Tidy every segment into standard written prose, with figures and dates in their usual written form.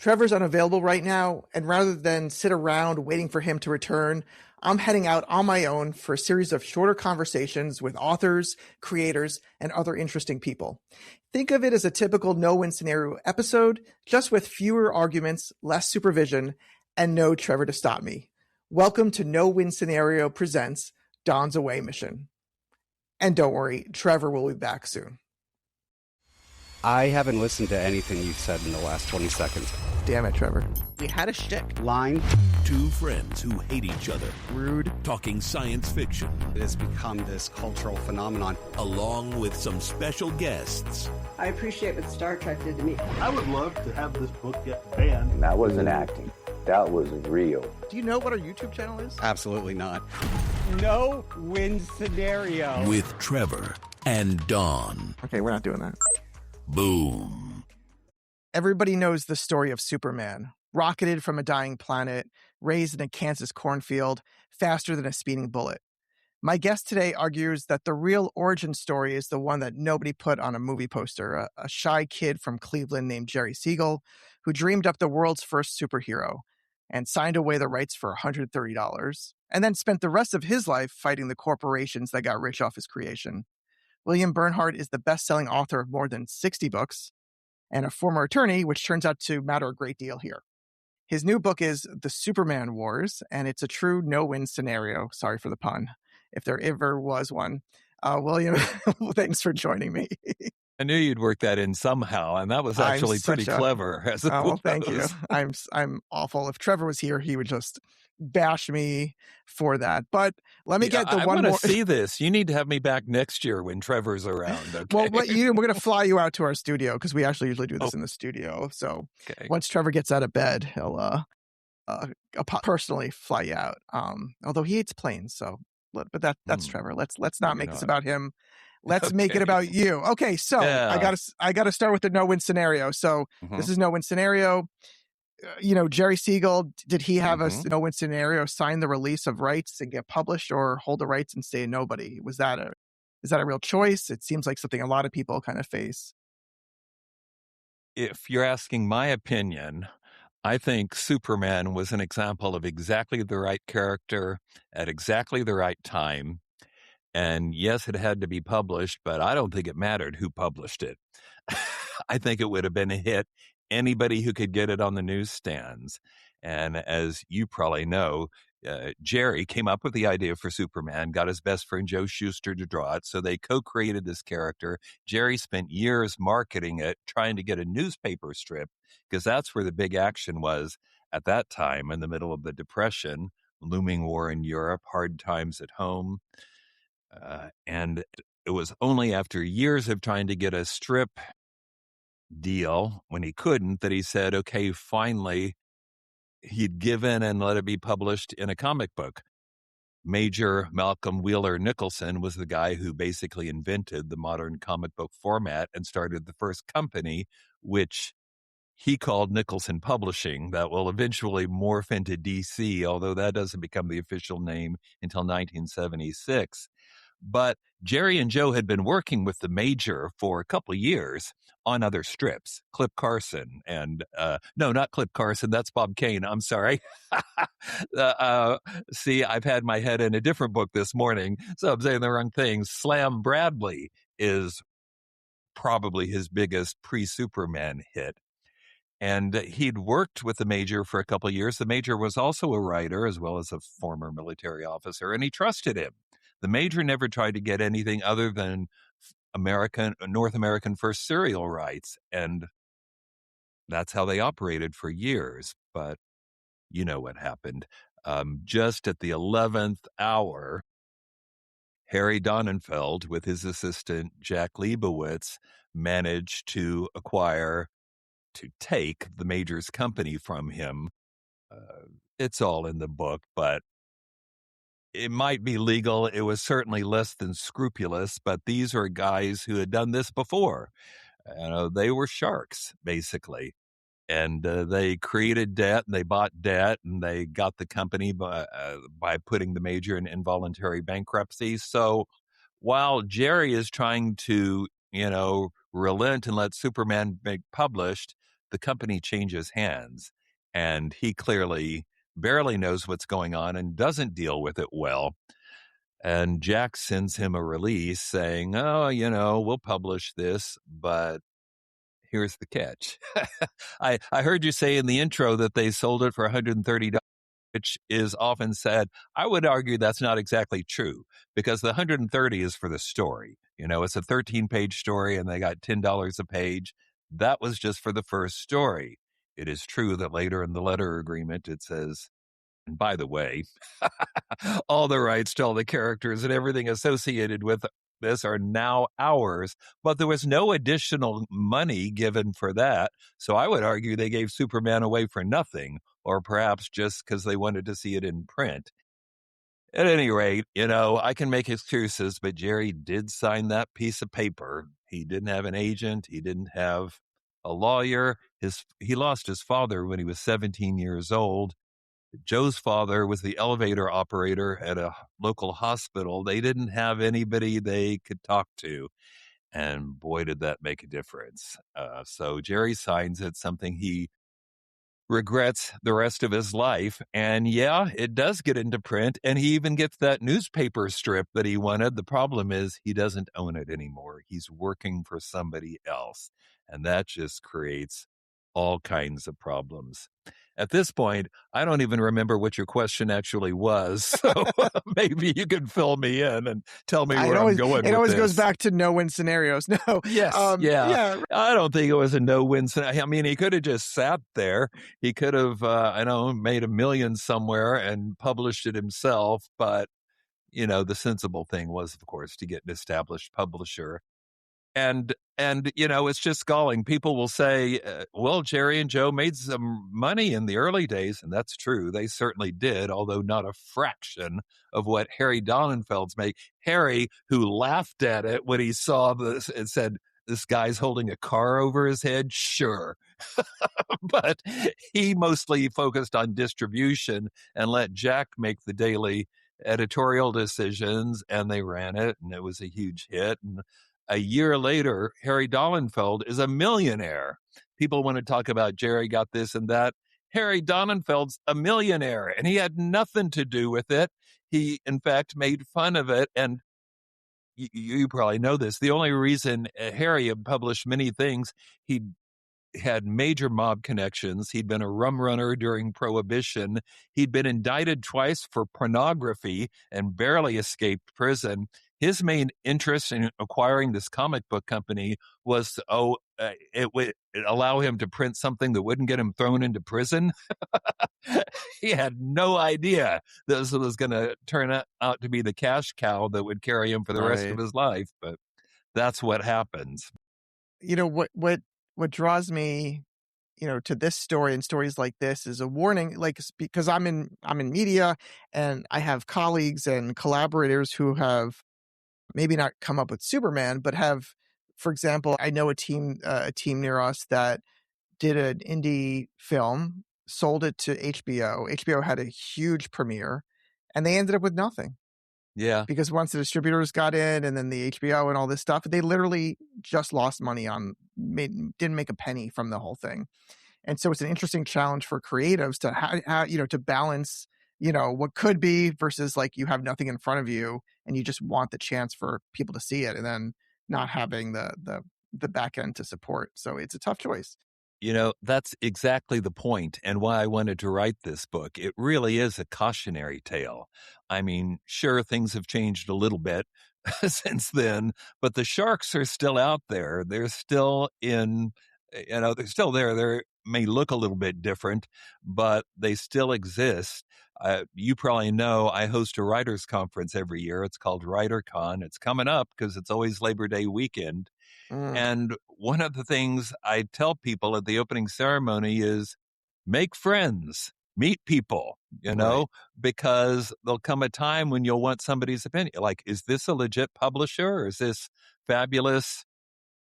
Trevor's unavailable right now, and rather than sit around waiting for him to return, I'm heading out on my own for a series of shorter conversations with authors, creators, and other interesting people. Think of it as a typical no-win scenario episode, just with fewer arguments, less supervision, and no Trevor to stop me. Welcome to No-Win Scenario presents Don's Away Mission. And don't worry, Trevor will be back soon. I haven't listened to anything you've said in the last 20 seconds. Damn it, Trevor. We had a shtick. Line. Two friends who hate each other. Rude. Talking science fiction. It has become this cultural phenomenon. Along with some special guests. I appreciate what Star Trek did to me. I would love to have this book get banned. That wasn't acting. That was real. Do you know what our YouTube channel is? Absolutely not. No win scenario. With Trevor and Don. Okay, we're not doing that. Boom. Everybody knows the story of Superman. Rocketed from a dying planet, raised in a Kansas cornfield, faster than a speeding bullet. My guest today argues that the real origin story is the one that nobody put on a movie poster, a shy kid from Cleveland named Jerry Siegel, who dreamed up the world's first superhero and signed away the rights for $130, and then spent the rest of his life fighting the corporations that got rich off his creation. William Bernhardt is the best-selling author of more than 60 books and a former attorney, which turns out to matter a great deal here. His new book is The Superman Wars, and it's a true no-win scenario. Sorry for the pun, if there ever was one. William, thanks for joining me. I knew you'd work that in somehow, and that was actually pretty clever. Oh, thank you. I'm awful. If Trevor was here, he would just bash me for that. But let me get the one more. I want to see this. You need to have me back next year when Trevor's around. Okay? Well, we're going to fly you out to our studio because we actually usually do this in the studio. So once Trevor gets out of bed, he'll personally fly you out. Although he hates planes, but that's Trevor. Let's not make this about him. Let's make it about you. Okay, so I gotta start with the no-win scenario. So this is no-win scenario. Jerry Siegel, did he have a no-win scenario, sign the release of rights and get published, or hold the rights and stay a nobody? Is that a real choice? It seems like something a lot of people kind of face. If you're asking my opinion, I think Superman was an example of exactly the right character at exactly the right time. And yes, it had to be published, but I don't think it mattered who published it. I think it would have been a hit. Anybody who could get it on the newsstands. And as you probably know, Jerry came up with the idea for Superman, got his best friend Joe Schuster to draw it. So they co-created this character. Jerry spent years marketing it, trying to get a newspaper strip, because that's where the big action was at that time, in the middle of the Depression, looming war in Europe, hard times at home. And it was only after years of trying to get a strip deal, when he couldn't, that he said, okay, finally, he'd give in and let it be published in a comic book. Major Malcolm Wheeler Nicholson was the guy who basically invented the modern comic book format and started the first company, which he called Nicholson Publishing, that will eventually morph into DC, although that doesn't become the official name until 1976. But Jerry and Joe had been working with the Major for a couple of years on other strips. Clip Carson and, no, not Clip Carson. That's Bob Kane. I'm sorry. See, I've had my head in a different book this morning, so I'm saying the wrong thing. Slam Bradley is probably his biggest pre-Superman hit. And he'd worked with the Major for a couple of years. The Major was also a writer as well as a former military officer, and he trusted him. The Major never tried to get anything other than North American first serial rights, and that's how they operated for years. But you know what happened. Just at the 11th hour, Harry Donenfeld, with his assistant Jack Leibowitz, managed to take the Major's company from him. It's all in the book, but it might be legal. It was certainly less than scrupulous, but these are guys who had done this before. They were sharks, basically. And they created debt, and they bought debt, and they got the company by putting the Major in involuntary bankruptcy. So while Jerry is trying to, relent and let Superman be published, the company changes hands, and he clearly barely knows what's going on and doesn't deal with it well. And Jack sends him a release saying, oh, we'll publish this, but here's the catch. I heard you say in the intro that they sold it for $130, which is often said. I would argue that's not exactly true, because the 130 is for the story. It's a 13-page story and they got $10 a page. That was just for the first story. It is true that later in the letter agreement, it says, and by the way, all the rights to all the characters and everything associated with this are now ours, but there was no additional money given for that. So I would argue they gave Superman away for nothing, or perhaps just because they wanted to see it in print. At any rate, I can make excuses, but Jerry did sign that piece of paper. He didn't have an agent. He didn't have a lawyer. He lost his father when he was 17 years old. Joe's father was the elevator operator at a local hospital. They didn't have anybody they could talk to. And boy, did that make a difference. So Jerry signs it, something he regrets the rest of his life. And yeah, it does get into print. And he even gets that newspaper strip that he wanted. The problem is he doesn't own it anymore. He's working for somebody else. And that just creates all kinds of problems. At this point, I don't even remember what your question actually was. So maybe you can fill me in and tell me where I'm going with this. It always goes back to no-win scenarios. No. Yes. Yeah. I don't think it was a no-win scenario. I mean, he could have just sat there. He could have, made $1 million somewhere and published it himself. But, the sensible thing was, of course, to get an established publisher. And it's just galling. People will say, well, Jerry and Joe made some money in the early days. And that's true. They certainly did, although not a fraction of what Harry Donenfeld's make. Harry, who laughed at it when he saw this and said, this guy's holding a car over his head. Sure. But he mostly focused on distribution and let Jack make the daily editorial decisions. And they ran it, and it was a huge hit. And a year later, Harry Donenfeld is a millionaire. People want to talk about Jerry got this and that. Harry Donenfeld's a millionaire, and he had nothing to do with it. He, in fact, made fun of it. And you probably know this. The only reason Harry had published many things, he had major mob connections. He'd been a rum runner during Prohibition. He'd been indicted twice for pornography and barely escaped prison. His main interest in acquiring this comic book company was, it would allow him to print something that wouldn't get him thrown into prison. He had no idea this was going to turn out to be the cash cow that would carry him for the rest of his life. But that's what happens. What draws me, to this story and stories like this is a warning, because I'm in media and I have colleagues and collaborators who have maybe not come up with Superman, but have, for example, I know a team near us that did an indie film, sold it to HBO. HBO had a huge premiere, and they ended up with nothing. Yeah. Because once the distributors got in, and then the HBO and all this stuff, they literally just lost money didn't make a penny from the whole thing. And so it's an interesting challenge for creatives to how to balance, what could be versus you have nothing in front of you and you just want the chance for people to see it, and then not having the back end to support. So it's a tough choice. That's exactly the point, and why I wanted to write this book. It really is a cautionary tale. I mean, sure, things have changed a little bit since then, but the sharks are still out there. They're still they're still there. They may look a little bit different, but they still exist. You probably know I host a writers conference every year. It's called WriterCon. It's coming up because it's always Labor Day weekend. And one of the things I tell people at the opening ceremony is make friends, meet people, because there'll come a time when you'll want somebody's opinion. Like, is this a legit publisher, or is this fabulous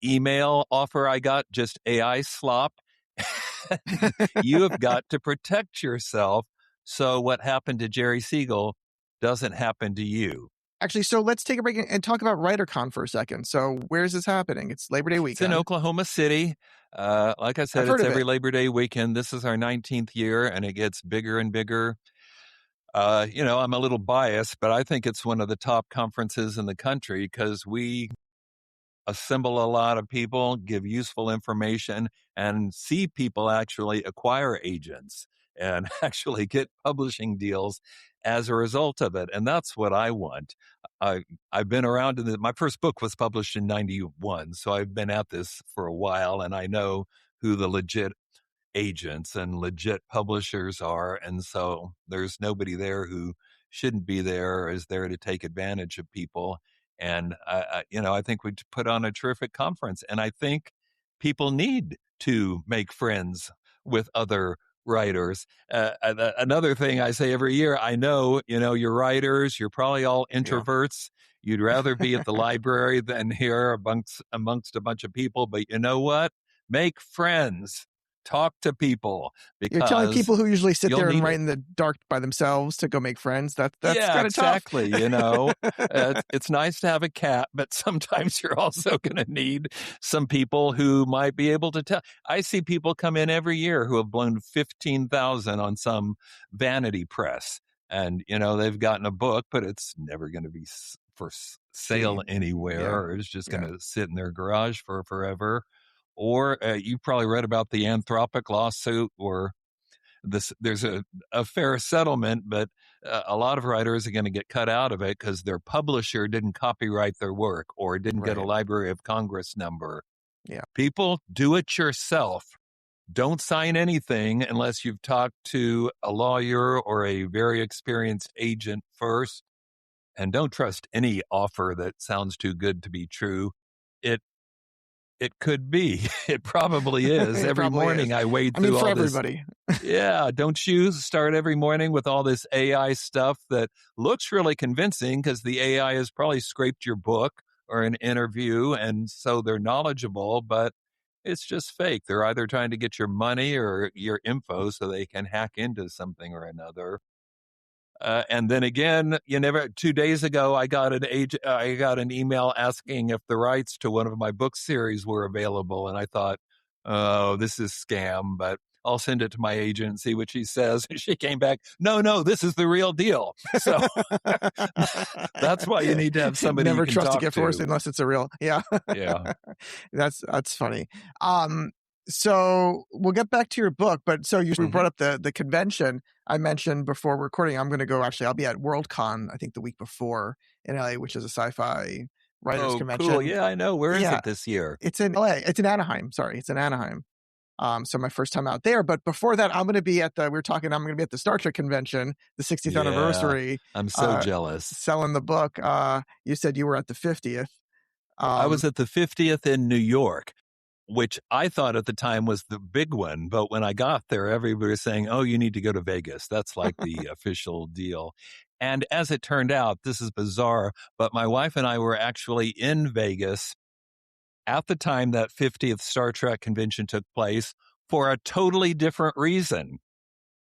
email offer I got just AI slop? You have got to protect yourself so what happened to Jerry Siegel doesn't happen to you. Actually, so let's take a break and talk about WriterCon for a second. So where is this happening? It's Labor Day It's in weekend. Oklahoma City. Like I said, I've heard it's of every it. Labor Day weekend. This is our 19th year, and it gets bigger and bigger. I'm a little biased, but I think it's one of the top conferences in the country because we assemble a lot of people, give useful information, and see people actually acquire agents and actually get publishing deals as a result of it. And that's what I want. I've been around my first book was published in 91. So I've been at this for a while, and I know who the legit agents and legit publishers are. And so there's nobody there who shouldn't be there or is there to take advantage of people. And I think we put on a terrific conference, and I think people need to make friends with other writers. Another thing I say every year, I know, you're writers, you're probably all introverts. You'd rather be at the library than here amongst a bunch of people. But you know what? Make friends. Talk to people, You're telling because people who usually sit you'll there and need write it. in the dark by themselves to go make friends. That's Yeah, kind of tough. exactly. It's nice to have a cat, but sometimes you're also going to need some people who might be able to tell. I see people come in every year who have blown 15,000 on some vanity press, and they've gotten a book, but it's never going to be for sale anywhere, or it's just going to sit in their garage for forever. Or you probably read about the Anthropic lawsuit, or there's a fair settlement, but a lot of writers are going to get cut out of it because their publisher didn't copyright their work or didn't get a Library of Congress number. Yeah. People, do it yourself. Don't sign anything unless you've talked to a lawyer or a very experienced agent first. And don't trust any offer that sounds too good to be true. It could be. It probably is. Every morning I wade through all this. Everybody. Yeah. Don't you start every morning with all this AI stuff that looks really convincing because the AI has probably scraped your book or an interview, and so they're knowledgeable, but it's just fake. They're either trying to get your money or your info so they can hack into something or another. And then again, 2 days ago, I got an email asking if the rights to one of my book series were available. And I thought, oh, this is scam, but I'll send it to my agent and see what she says. She came back, no, this is the real deal. So that's why you need to have somebody Never you can trust talk a gift to. horse unless it's a real. Yeah. Yeah. That's funny. So we'll get back to your book, but so you brought up the convention I mentioned before recording. I'm going to go, I'll be at WorldCon, I think the week before in LA, which is a sci-fi writers convention. Cool. Yeah, I know. Where is it this year? It's in LA. It's in Anaheim. Sorry. It's in Anaheim. So my first time out there, but before that, I'm going to be at I'm going to be at the Star Trek convention, the 60th anniversary. I'm so jealous. Selling the book. You said you were at the 50th. I was at the 50th in New York, which I thought at the time was the big one. But when I got there, everybody was saying, oh, you need to go to Vegas. That's like the official deal. And as it turned out, this is bizarre, but my wife and I were actually in Vegas at the time that 50th Star Trek convention took place for a totally different reason.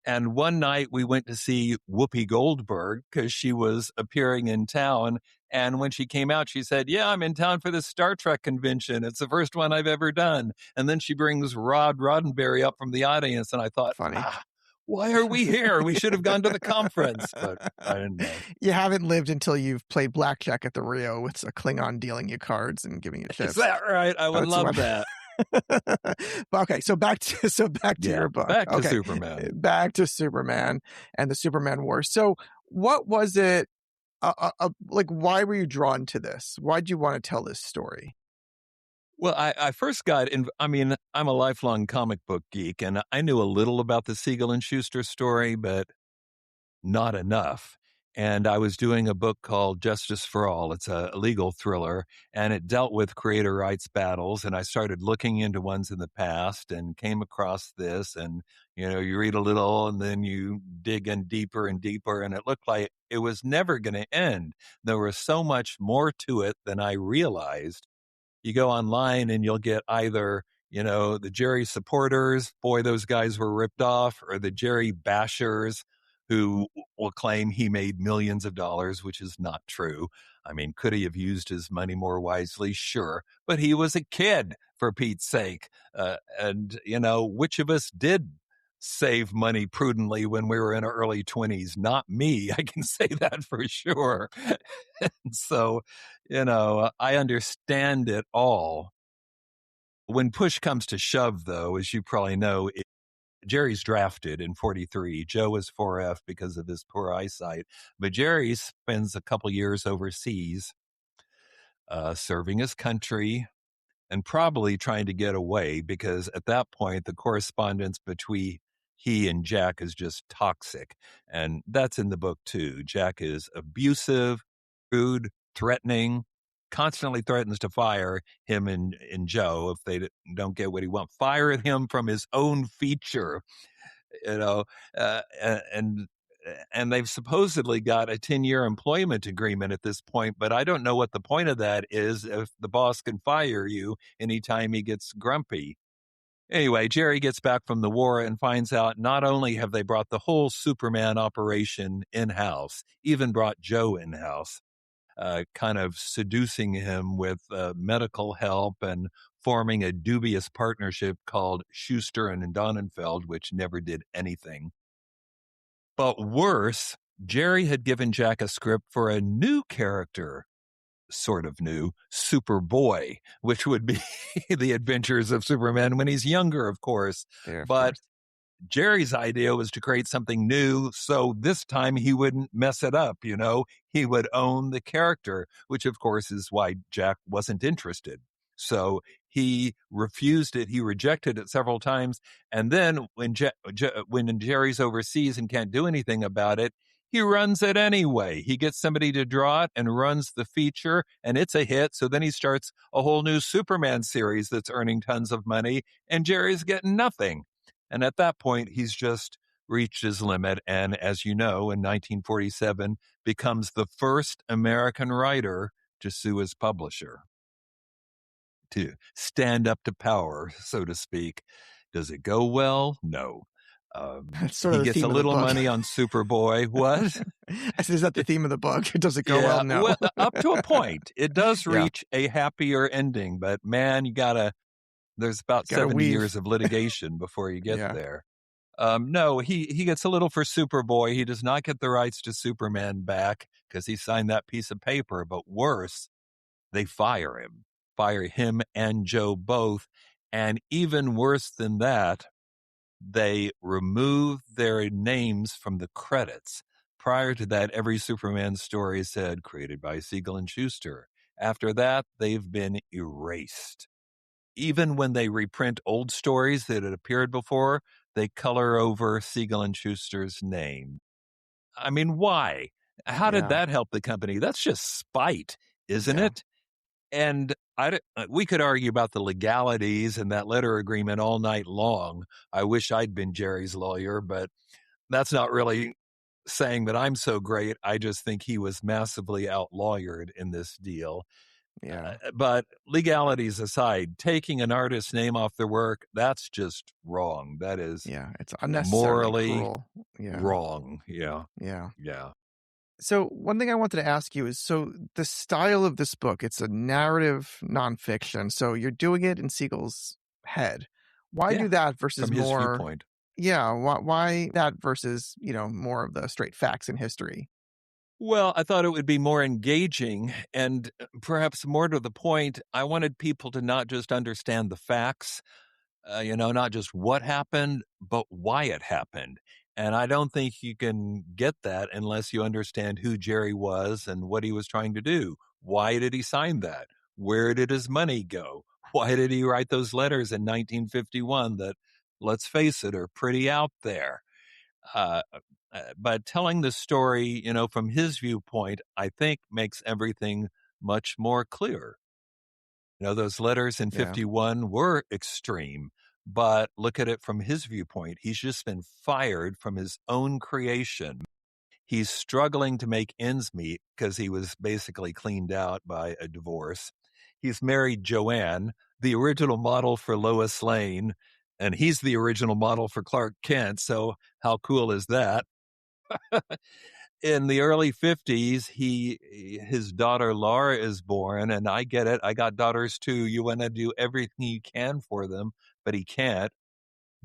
And one night we went to see Whoopi Goldberg because she was appearing in town. And when she came out, she said, yeah, I'm in town for this Star Trek convention. It's the first one I've ever done. And then she brings Rod Roddenberry up from the audience. And I thought, funny. Why are we here? We should have gone to the conference. But I didn't know. You haven't lived until you've played blackjack at the Rio with a Klingon dealing you cards and giving you chips. Is that right? I would love that. Okay, so back to your book. Back to Superman. Back to Superman and the Superman War. So what was it, like, why were you drawn to this? Why did you want to tell this story? Well, I first got in, I'm a lifelong comic book geek, and I knew a little about the Siegel and Schuster story, but not enough. And I was doing a book called Justice for All. It's a legal thriller, and it dealt with creator rights battles. And I started looking into ones in the past and came across this. And, you read a little and then you dig in deeper and deeper. And it looked like it was never going to end. There was so much more to it than I realized. You go online and you'll get either, the Jerry supporters, boy, those guys were ripped off, or the Jerry bashers, who will claim he made millions of dollars, which is not true. I mean, could he have used his money more wisely? Sure. But he was a kid, for Pete's sake. And, which of us did save money prudently when we were in our early 20s? Not me. I can say that for sure. So, I understand it all. When push comes to shove, though, as you probably know, Jerry's drafted in 43. Joe is 4F because of his poor eyesight. But Jerry spends a couple years overseas serving his country and probably trying to get away, because at that point, the correspondence between he and Jack is just toxic. And that's in the book, too. Jack is abusive, rude, threatening, constantly threatens to fire him and Joe if they don't get what he wants. Fire him from his own feature, and they've supposedly got a 10-year employment agreement at this point, but I don't know what the point of that is if the boss can fire you anytime he gets grumpy. Anyway, Jerry gets back from the war and finds out not only have they brought the whole Superman operation in-house, even brought Joe in-house, kind of seducing him with medical help and forming a dubious partnership called Schuster and Donenfeld, which never did anything. But worse, Jerry had given Jack a script for a new character, sort of new, Superboy, which would be the adventures of Superman when he's younger, of course. But Jerry's idea was to create something new, so this time he wouldn't mess it up, He would own the character, which of course is why Jack wasn't interested. So he refused it. He rejected it several times. And then when Jerry's overseas and can't do anything about it, he runs it anyway. He gets somebody to draw it and runs the feature, and it's a hit. So then he starts a whole new Superman series that's earning tons of money, and Jerry's getting nothing. And at that point, he's just reached his limit. And as you know, in 1947, becomes the first American writer to sue his publisher, to stand up to power, so to speak. Does it go well? No. He gets a little money on Superboy. What? I said, is that the theme of the book? Does it go well? No. Well, up to a point. It does reach a happier ending, but man, there's about 70 years of litigation before you get there. No, he gets a little for Superboy. He does not get the rights to Superman back because he signed that piece of paper. But worse, they fire him and Joe both. And even worse than that, they remove their names from the credits. Prior to that, every Superman story said created by Siegel and Schuster. After that, they've been erased. Even when they reprint old stories that had appeared before, they color over Siegel and Schuster's name. I mean, why? How did that help the company? That's just spite, isn't it? And we could argue about the legalities and that letter agreement all night long. I wish I'd been Jerry's lawyer, but that's not really saying that I'm so great. I just think he was massively out-lawyered in this deal. But legalities aside, taking an artist's name off their work, that's just wrong. That is it's unnecessarily morally wrong. Yeah. So one thing I wanted to ask you is, so the style of this book, it's a narrative nonfiction. So you're doing it in Siegel's head. Why do that versus from his more viewpoint? Yeah. Why that versus, more of the straight facts in history? Well, I thought it would be more engaging and perhaps more to the point. I wanted people to not just understand the facts, not just what happened, but why it happened. And I don't think you can get that unless you understand who Jerry was and what he was trying to do. Why did he sign that? Where did his money go? Why did he write those letters in 1951 that, let's face it, are pretty out there? But telling the story, from his viewpoint, I think makes everything much more clear. Those letters in 51 were extreme, but look at it from his viewpoint. He's just been fired from his own creation. He's struggling to make ends meet because he was basically cleaned out by a divorce. He's married Joanne, the original model for Lois Lane, and he's the original model for Clark Kent. So how cool is that? In the early 50s, his daughter Laura is born, and I get it. I got daughters too. You want to do everything you can for them, but he can't.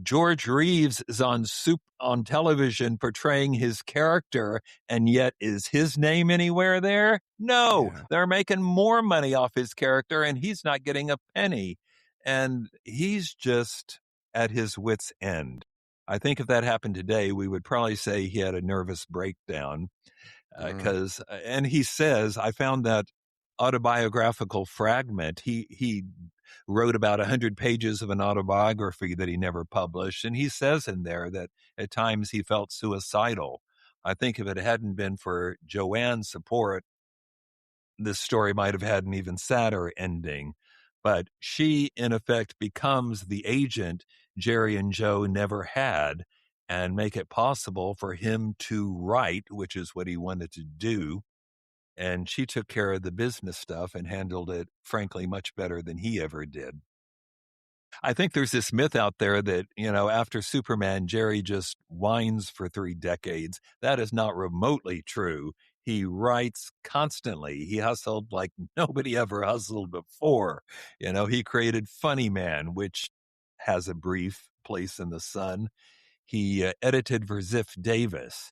George Reeves is on television portraying his character, and yet is his name anywhere there? No, Yeah. they're making more money off his character, and he's not getting a penny. And he's just at his wit's end. I think if that happened today, we would probably say he had a nervous breakdown. And he says, I found that autobiographical fragment. He wrote about 100 pages of an autobiography that he never published. And he says in there that at times he felt suicidal. I think if it hadn't been for Joanne's support, this story might have had an even sadder ending. But she, in effect, becomes the agent Jerry and Joe never had and make it possible for him to write, which is what he wanted to do. And she took care of the business stuff and handled it, frankly, much better than he ever did. I think there's this myth out there that, after Superman, Jerry just whines for 3 decades. That is not remotely true. He writes constantly. He hustled like nobody ever hustled before. He created Funny Man, which has a brief place in the sun. He edited for Ziff Davis.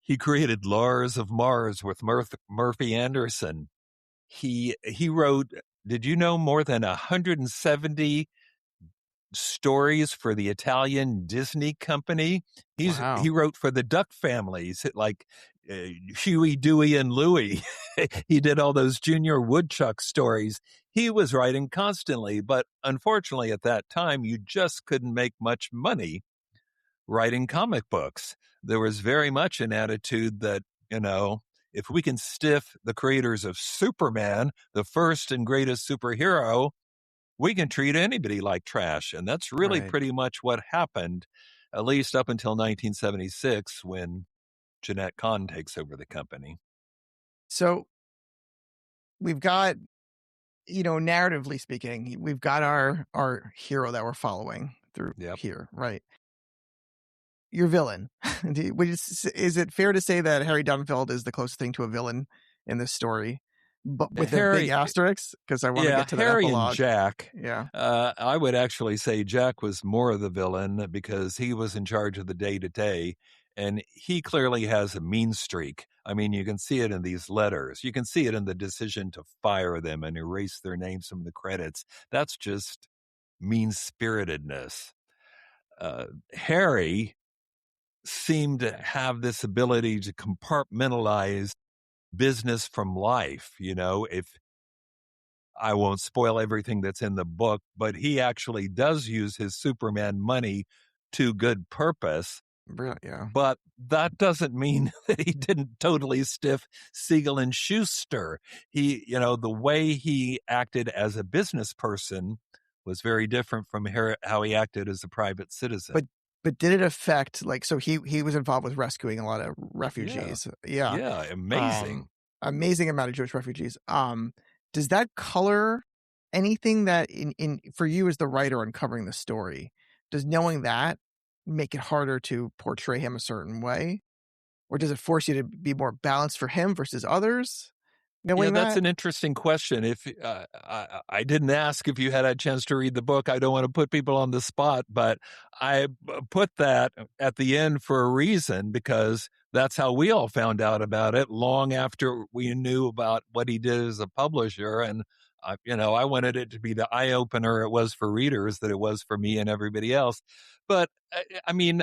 He created Lars of Mars with Murphy Anderson. He wrote, did you know, more than 170 stories for the Italian Disney company? Wow. He wrote for the Duck families, like Huey, Dewey, and Louie. He did all those Junior Woodchuck stories. He was writing constantly, but unfortunately at that time, you just couldn't make much money writing comic books. There was very much an attitude that, if we can stiff the creators of Superman, the first and greatest superhero, we can treat anybody like trash. And that's really Right. pretty much what happened, at least up until 1976, when Jeanette Kahn takes over the company. So we've got, narratively speaking, we've got our hero that we're following through here, right? Your villain. Is it fair to say that Harry Donenfeld is the closest thing to a villain in this story, but with a big asterisk? Because I want to get to that Harry epilogue. And Jack. Yeah. I would actually say Jack was more of the villain because he was in charge of the day-to-day, and he clearly has a mean streak. I mean, you can see it in these letters. You can see it in the decision to fire them and erase their names from the credits. That's just mean-spiritedness. Harry seemed to have this ability to compartmentalize business from life. If I won't spoil everything that's in the book, but he actually does use his Superman money to good purpose. Yeah. But that doesn't mean that he didn't totally stiff Siegel and Schuster. The way he acted as a business person was very different from how he acted as a private citizen. But did it affect, so he was involved with rescuing a lot of refugees. Yeah. Yeah, amazing. Amazing amount of Jewish refugees. Does that color anything that in for you as the writer uncovering the story? Does knowing that make it harder to portray him a certain way? Or does it force you to be more balanced for him versus others? That's an interesting question. If I didn't ask if you had a chance to read the book, I don't want to put people on the spot, but I put that at the end for a reason, because that's how we all found out about it long after we knew about what he did as a publisher. And I wanted it to be the eye opener it was for readers that it was for me and everybody else. But I mean,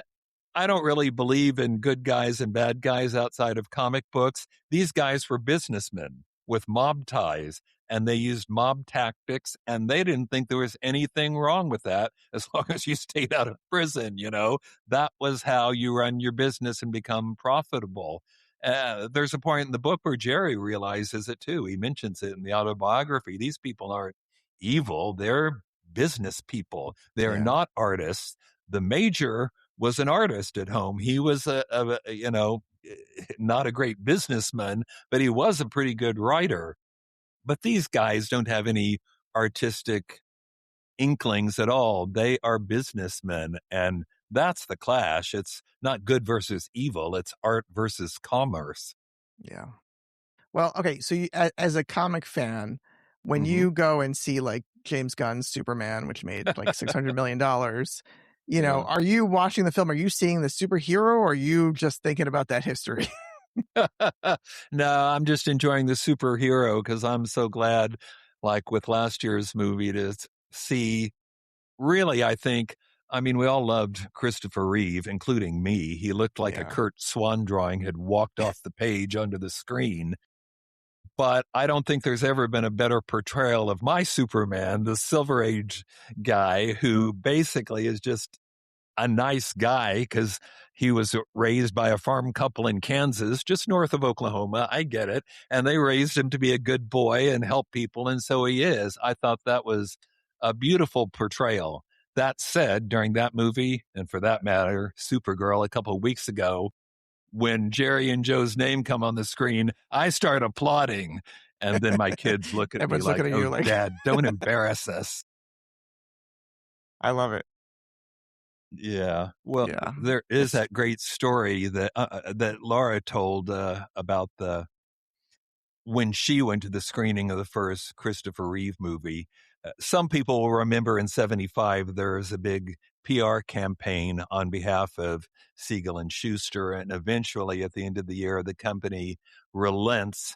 I don't really believe in good guys and bad guys outside of comic books. These guys were businessmen with mob ties, and they used mob tactics, and they didn't think there was anything wrong with that as long as you stayed out of prison. That was how you run your business and become profitable. There's a point in the book where Jerry realizes it too. He mentions it in the autobiography. These people aren't evil. They're business people. They're not artists. The Major was an artist at home. He was not a great businessman, but he was a pretty good writer. But these guys don't have any artistic inklings at all. They are businessmen, and That's the clash. It's not good versus evil. It's art versus commerce. Yeah. Well, okay. So as a comic fan, when Mm-hmm. you go and see like James Gunn's Superman, which made like $600 million, Yeah. are you watching the film? Are you seeing the superhero or are you just thinking about that history? No, I'm just enjoying the superhero because I'm so glad, like with last year's movie, to see really, we all loved Christopher Reeve, including me. He looked like a Yeah. Kurt Swan drawing had walked off the page onto the screen. But I don't think there's ever been a better portrayal of my Superman, the Silver Age guy, who basically is just a nice guy because he was raised by a farm couple in Kansas, just north of Oklahoma. I get it. And they raised him to be a good boy and help people. And so he is. I thought that was a beautiful portrayal. That said, during that movie, and for that matter, Supergirl a couple of weeks ago, when Jerry and Joe's name come on the screen, I start applauding. And then my kids look at me Everyone's like, looking at you oh, like, Dad, don't embarrass us. I love it. Yeah. Well, Yeah. there is that great story that that Laura told about when she went to the screening of the first Christopher Reeve movie. Some people will remember in '75 there was a big PR campaign on behalf of Siegel and Schuster, and eventually at the end of the year, the company relents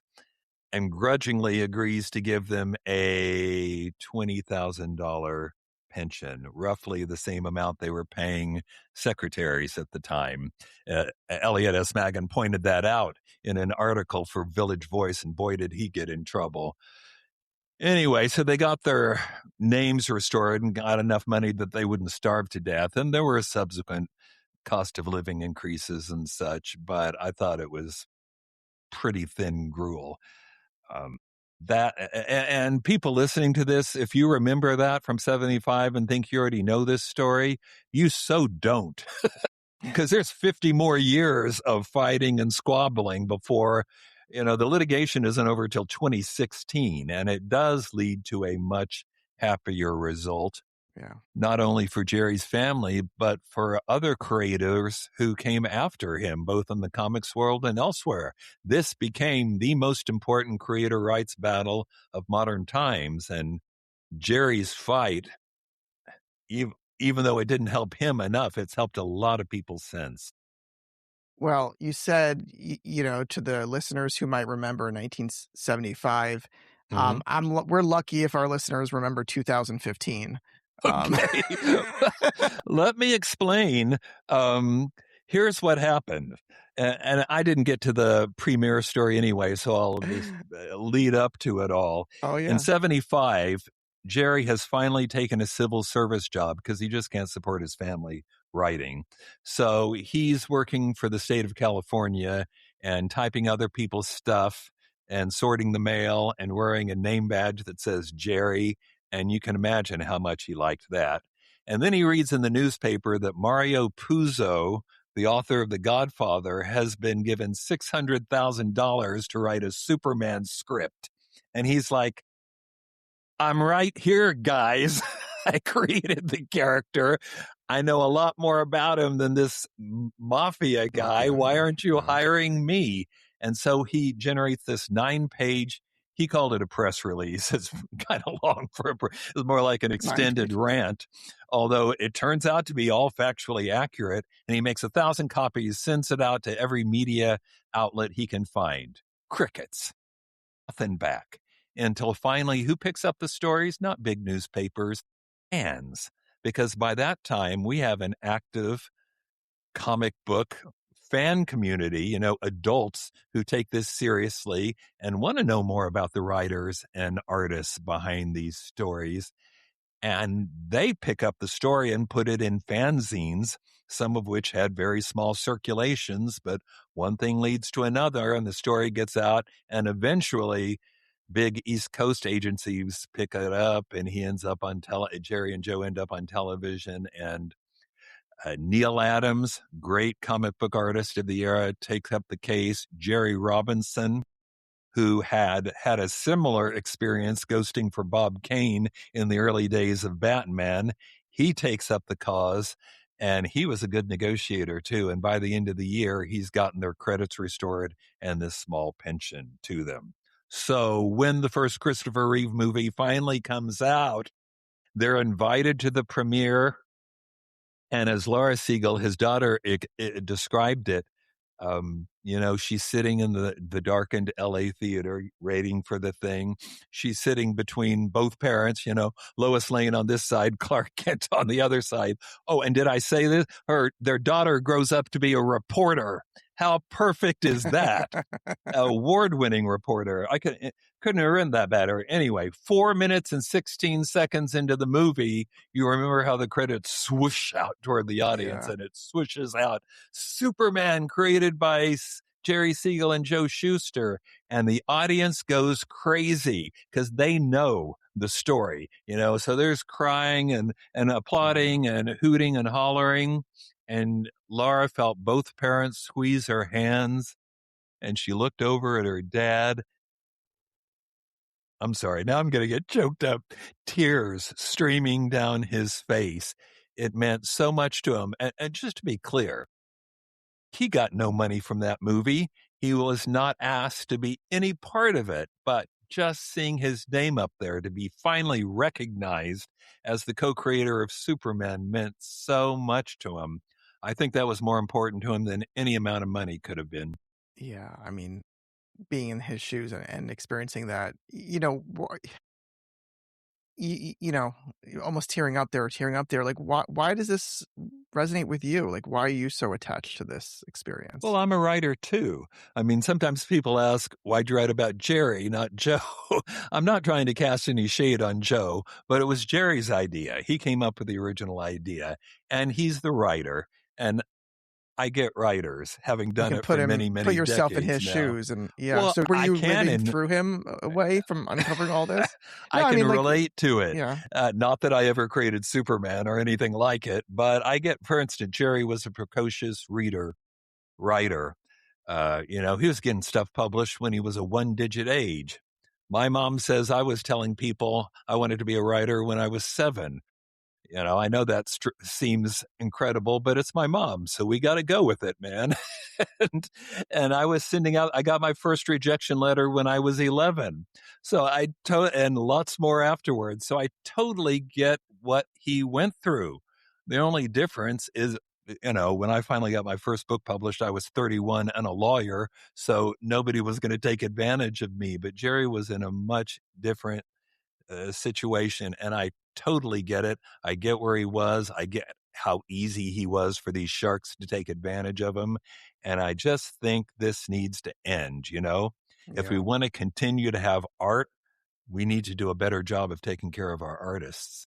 and grudgingly agrees to give them a $20,000 pension, roughly the same amount they were paying secretaries at the time. Elliot S. Magan pointed that out in an article for Village Voice, and boy, did he get in trouble. Anyway, so they got their names restored and got enough money that they wouldn't starve to death. And there were subsequent cost of living increases and such, but I thought it was pretty thin gruel. And people listening to this, if you remember that from '75 and think you already know this story, you so don't, because there's 50 more years of fighting and squabbling before, the litigation isn't over till 2016, and it does lead to a much happier result. Yeah. Not only for Jerry's family, but for other creators who came after him, both in the comics world and elsewhere. This became the most important creator rights battle of modern times. And Jerry's fight, even though it didn't help him enough, it's helped a lot of people since. Well, you said, to the listeners who might remember 1975, we're lucky if our listeners remember 2015. Okay. Let me explain. Here's what happened. And I didn't get to the premiere story anyway, so I'll just lead up to it all. Oh, yeah. In '75, Jerry has finally taken a civil service job because he just can't support his family writing. So he's working for the state of California and typing other people's stuff and sorting the mail and wearing a name badge that says Jerry. And you can imagine how much he liked that. And then he reads in the newspaper that Mario Puzo, the author of The Godfather, has been given $600,000 to write a Superman script. And he's like, I'm right here, guys. I created the character. I know a lot more about him than this mafia guy. Why aren't you hiring me? And so he generates this 9-page, he called it a press release. It's kind of long it's more like an extended rant, although it turns out to be all factually accurate. And he makes 1,000 copies, sends it out to every media outlet he can find. Crickets. Nothing back. Until finally, who picks up the stories? Not big newspapers, fans. Because by that time, we have an active comic book fan community, adults who take this seriously and want to know more about the writers and artists behind these stories. And they pick up the story and put it in fanzines, some of which had very small circulations, but one thing leads to another and the story gets out, and eventually big East Coast agencies pick it up and he ends up on Jerry and Joe end up on television. And Neil Adams, great comic book artist of the era, takes up the case. Jerry Robinson, who had a similar experience ghosting for Bob Kane in the early days of Batman, he takes up the cause. And he was a good negotiator too. And by the end of the year, he's gotten their credits restored and this small pension to them. So when the first Christopher Reeve movie finally comes out, they're invited to the premiere. And as Laura Siegel, his daughter, described it, she's sitting in the darkened LA theater waiting for the thing. She's sitting between both parents, Lois Lane on this side, Clark Kent on the other side. Oh, and did I say this? Their daughter grows up to be a reporter. How perfect is that? Award-winning reporter. I couldn't have written that better. Anyway, 4 minutes and 16 seconds into the movie, you remember how the credits swoosh out toward the audience, and it swooshes out. Superman, created by Jerry Siegel and Joe Shuster, and the audience goes crazy because they know the story, so there's crying and applauding and hooting and hollering. And Laura felt both parents squeeze her hands, and she looked over at her dad. I'm sorry, now I'm going to get choked up. Tears streaming down his face. It meant so much to him. And just to be clear, he got no money from that movie. He was not asked to be any part of it, but just seeing his name up there, to be finally recognized as the co-creator of Superman, meant so much to him. I think that was more important to him than any amount of money could have been. Yeah, I mean, being in his shoes and experiencing that, almost tearing up there. Like, why does this resonate with you? Like, why are you so attached to this experience? Well, I'm a writer too. I mean, sometimes people ask, why'd you write about Jerry, not Joe? I'm not trying to cast any shade on Joe, but it was Jerry's idea. He came up with the original idea, and he's the writer. And I get writers, having done it for many put yourself in his now. shoes, and Well, so were you living and through him away from uncovering all this? No, I can like, relate to it. Yeah. Not that I ever created Superman or anything like it, but I get, for instance, Jerry was a precocious writer. He was getting stuff published when he was a 1-digit age. My mom says I was telling people I wanted to be a writer when I was 7. I know that seems incredible, but it's my mom, so we got to go with it, man. and I was I got my first rejection letter when I was 11. So and lots more afterwards. So I totally get what he went through. The only difference is, when I finally got my first book published, I was 31 and a lawyer, so nobody was going to take advantage of me. But Jerry was in a much different situation, and I totally get it. I get where he was. I get how easy he was for these sharks to take advantage of him. And I just think this needs to end, If we want to continue to have art, we need to do a better job of taking care of our artists.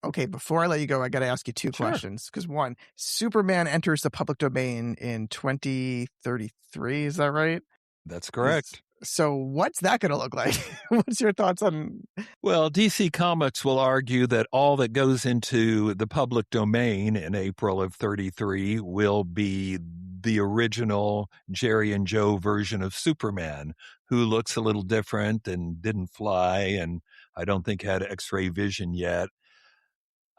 Okay, before I let you go, I got to ask you two questions. Because one, Superman enters the public domain in 2033. Is that right? That's correct. So what's that going to look like? What's your thoughts on? Well, DC Comics will argue that all that goes into the public domain in April of 33 will be the original Jerry and Joe version of Superman, who looks a little different and didn't fly, and I don't think had X-ray vision yet.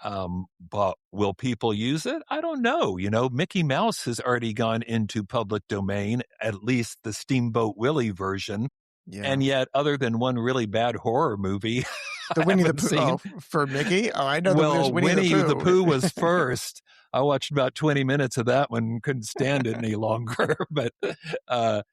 But will people use it? I don't know. Mickey Mouse has already gone into public domain, at least the Steamboat Willie version. Yeah. And yet, other than one really bad horror movie, the Winnie the Pooh for Mickey. Oh, I know. Well, Winnie the Pooh was first. I watched about 20 minutes of that one, couldn't stand it any longer. But a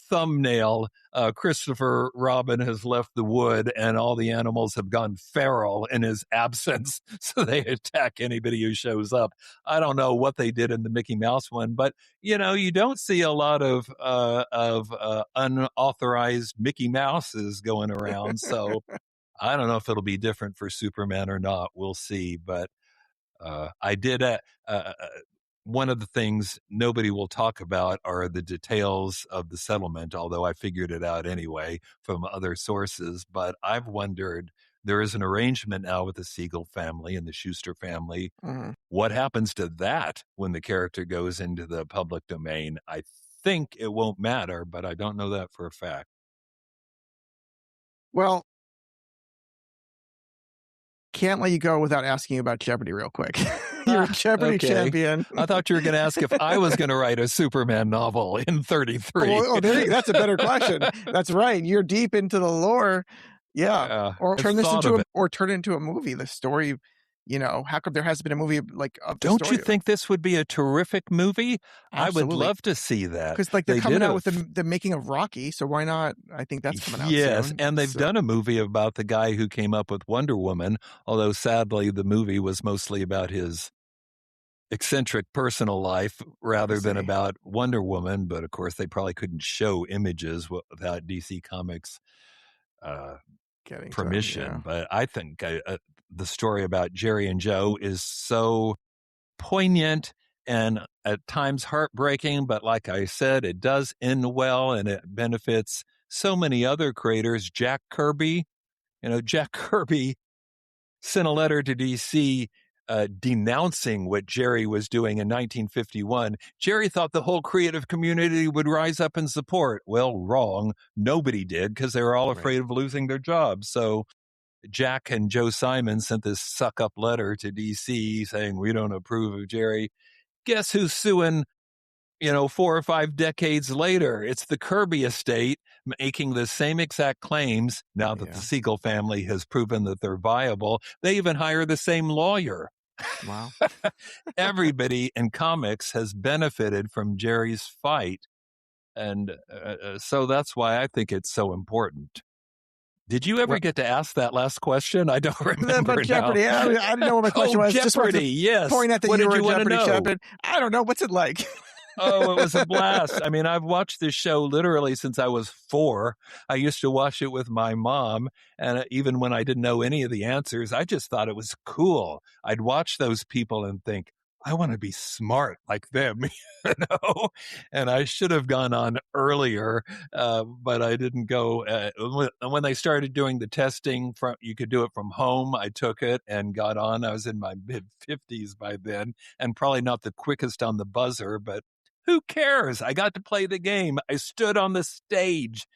thumbnail, Christopher Robin has left the wood and all the animals have gone feral in his absence, so they attack anybody who shows up. I don't know what they did in the Mickey Mouse one, but you don't see a lot of unauthorized Mickey Mouses going around. So I don't know if it'll be different for Superman or not. We'll see. But I did one of the things nobody will talk about are the details of the settlement, although I figured it out anyway from other sources. But I've wondered, there is an arrangement now with the Siegel family and the Schuster family. Mm-hmm. What happens to that when the character goes into the public domain? I think it won't matter, but I don't know that for a fact. Well, can't let you go without asking you about Jeopardy real quick. You're a Jeopardy Okay. champion. I thought you were going to ask if I was going to write a Superman novel in 33. That's a better question. That's right. You're deep into the lore. Yeah. Or I've turn this thought into of it. turn it into a movie. The story, how come there hasn't been a movie like of the Don't story? you think this would be a terrific movie? Absolutely. I would love to see that. Because they're coming out with the making of Rocky, so why not? I think that's coming out soon. Yes, and they've done a movie about the guy who came up with Wonder Woman, although sadly the movie was mostly about his eccentric personal life rather than about Wonder Woman. But of course, they probably couldn't show images without DC Comics permission. But I think the story about Jerry and Joe is so poignant and at times heartbreaking, but like I said, it does end well and it benefits so many other creators. Jack Kirby sent a letter to DC denouncing what Jerry was doing in 1951. Jerry thought the whole creative community would rise up and support. Well, wrong. Nobody did because they were all afraid of losing their jobs. So Jack and Joe Simon sent this suck-up letter to DC saying, we don't approve of Jerry. Guess who's suing, 4 or 5 decades later? It's the Kirby estate making the same exact claims now that the Siegel family has proven that they're viable. They even hire the same lawyer. Wow. Everybody in comics has benefited from Jerry's fight. And so that's why I think it's so important. Did you ever get to ask that last question? I don't remember about Jeopardy. now. I didn't know what my question was. Jeopardy, yes. Point out that What you did were a you Jeopardy want to know? champion. I don't know. What's it like? Oh, it was a blast. I mean, I've watched this show literally since I was 4. I used to watch it with my mom. And even when I didn't know any of the answers, I just thought it was cool. I'd watch those people and think, I want to be smart like them, and I should have gone on earlier, but I didn't go. When they started doing the testing, you could do it from home. I took it and got on. I was in my mid-50s by then and probably not the quickest on the buzzer, but who cares? I got to play the game. I stood on the stage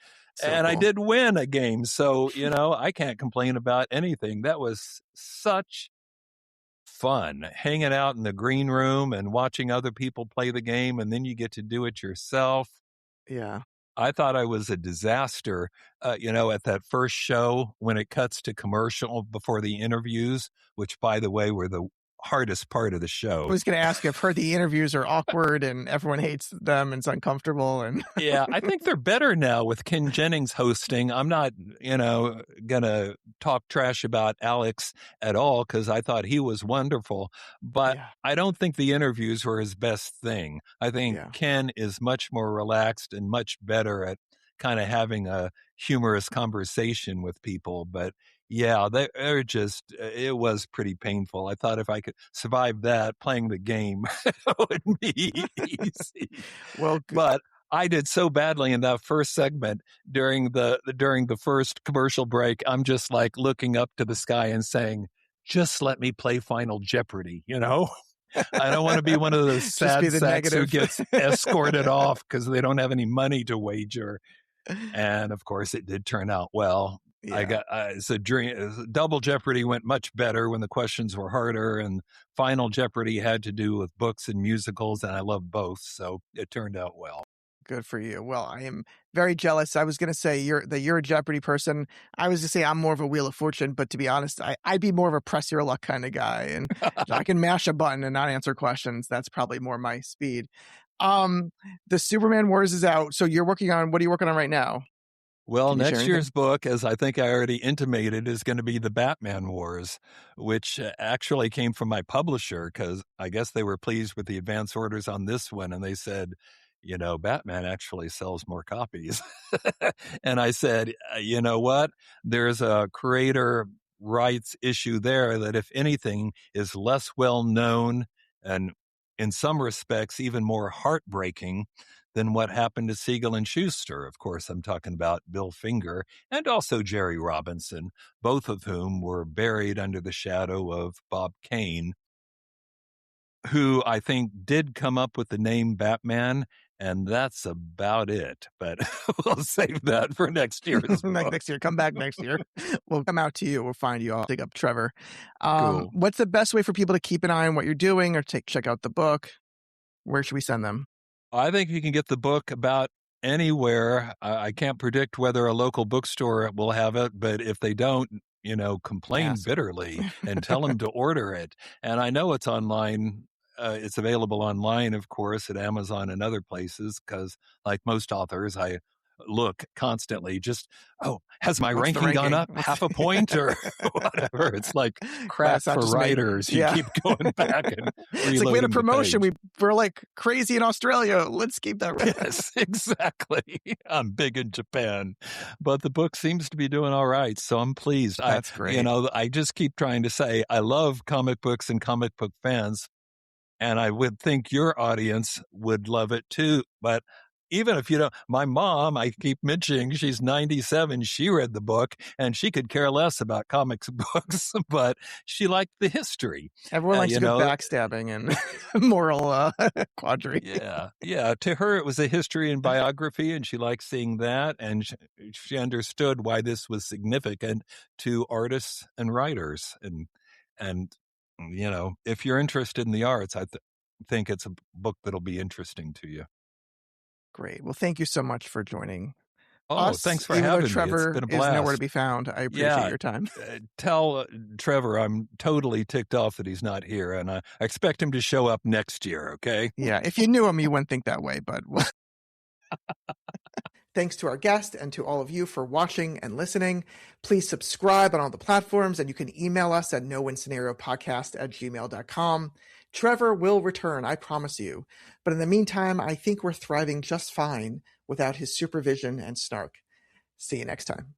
and I did win a game. So, I can't complain about anything. That was such fun, hanging out in the green room and watching other people play the game, and then you get to do it yourself. Yeah. I thought I was a disaster, at that first show when it cuts to commercial before the interviews, which, by the way, were the hardest part of the show. I was going to ask if the interviews are awkward and everyone hates them and it's uncomfortable. And yeah, I think they're better now with Ken Jennings hosting. I'm not, going to talk trash about Alex at all because I thought he was wonderful. But I don't think the interviews were his best thing. I think Ken is much more relaxed and much better at kind of having a humorous conversation with people. But yeah, they're just, it was pretty painful. I thought if I could survive that, playing the game would be easy. Well, but I did so badly in that first segment during the first commercial break. I'm just like looking up to the sky and saying, just let me play Final Jeopardy, I don't want to be one of those sad sacks who gets escorted off because they don't have any money to wager. And of course, it did turn out well. Yeah. I got it's a dream. Double Jeopardy went much better when the questions were harder, and Final Jeopardy had to do with books and musicals, and I love both, so it turned out well. Good for you. Well, I am very jealous. I was going to say you're a Jeopardy person. I was going to say I'm more of a Wheel of Fortune, but to be honest, I'd be more of a press your luck kind of guy, and I can mash a button and not answer questions. That's probably more my speed. The Superman Wars is out, so what are you working on right now? Well, next year's book, as I think I already intimated, is going to be the Batman Wars, which actually came from my publisher because I guess they were pleased with the advance orders on this one. And they said, Batman actually sells more copies. And I said, you know what? There's a creator rights issue there that, if anything, is less well known and in some respects even more heartbreaking than what happened to Siegel and Schuster. Of course, I'm talking about Bill Finger and also Jerry Robinson, both of whom were buried under the shadow of Bob Kane, who I think did come up with the name Batman And that's about it. But we'll save that for next year's book. Next year, come back next year. We'll come out to you. We'll find you. I'll dig up Trevor. Cool. What's the best way for people to keep an eye on what you're doing or check out the book? Where should we send them? I think you can get the book about anywhere. I can't predict whether a local bookstore will have it, but if they don't, complain bitterly and tell them to order it. And I know it's online. It's available online, of course, at Amazon and other places, because like most authors, I look constantly has my ranking gone up half a point or whatever? It's like crap for writers. You keep going back and it's like we had a promotion. We're like crazy in Australia. Let's keep that right. Yes, exactly. I'm big in Japan, but the book seems to be doing all right. So I'm pleased. That's great. I just keep trying to say I love comic books and comic book fans. And I would think your audience would love it too. But even if you don't, my mom, I keep mentioning, she's 97. She read the book and she could care less about comics books, but she liked the history. Everyone likes good backstabbing and moral quandary. Yeah. To her, it was a history and biography, and she liked seeing that. And she understood why this was significant to artists and writers. And if you're interested in the arts, I think it's a book that'll be interesting to you. Great. Well, thank you so much for joining us. Thanks for having me. Trevor It's been a blast. Is nowhere to be found. I appreciate your time. Tell Trevor I'm totally ticked off that he's not here, and I expect him to show up next year, okay? Yeah, if you knew him, you wouldn't think that way, but... Thanks to our guest and to all of you for watching and listening. Please subscribe on all the platforms, and you can email us at nowin-scenario-podcast@gmail.com. Trevor will return, I promise you. But in the meantime, I think we're thriving just fine without his supervision and snark. See you next time.